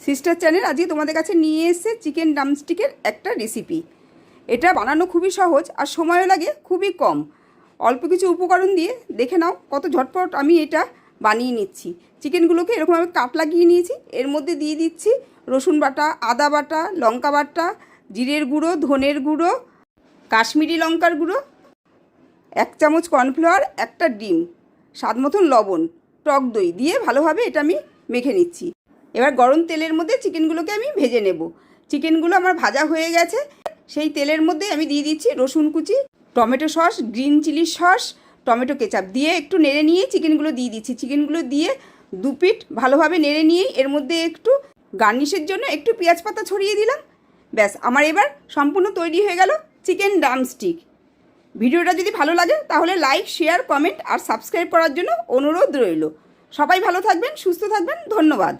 Sister channel আজকে তোমাদের কাছে নিয়ে এসেছে চিকেন ড্রামস্টিকের একটা রেসিপি। এটা বানানো খুবই সহজ আর সময়ও লাগে খুবই কম। অল্প কিছু উপকরণ দিয়ে দেখে নাও কত ঝটপট আমি এটা বানিয়ে নিচ্ছি। চিকেনগুলোকে এরকমভাবে কাট লাগিয়ে নিয়েছি। এর মধ্যে দিয়ে দিচ্ছি রসুন বাটা, আদা বাটা, লঙ্কা বাটা, জিরের গুঁড়ো, ধনের গুঁড়ো, কাশ্মীরি লঙ্কার গুঁড়ো, 1 চামচ কর্নফ্লাওয়ার, একটা ডিম, স্বাদ মতন লবণ, টক দই দিয়ে ভালোভাবে এটা আমি মেখে নিচ্ছি। এবার গরম তেলের মধ্যে চিকেনগুলোকে আমি ভেজে নেব। চিকেনগুলো আমার ভাজা হয়ে গেছে। সেই তেলের মধ্যে আমি দিয়ে দিচ্ছি রসুন কুচি, tomato sauce, green chilli sauce, tomato ketchup দিয়ে একটু নেড়ে নিয়ে চিকেনগুলো দিয়ে দিচ্ছি। চিকেনগুলো দিয়ে 2 পিঠ ভালোভাবে নেড়ে নিয়ে এর মধ্যে একটু গার্নিশের জন্য একটু পেঁয়াজ পাতা ছড়িয়ে দিলাম। ব্যাস, আমার এবার সম্পূর্ণ তৈরি হয়ে গেল চিকেন ড্রামস্টিক। ভিডিওটা যদি ভালো লাগে তাহলে লাইক, শেয়ার, কমেন্ট আর সাবস্ক্রাইব করার জন্য অনুরোধ রইল। সবাই ভালো থাকবেন, সুস্থ থাকবেন। ধন্যবাদ।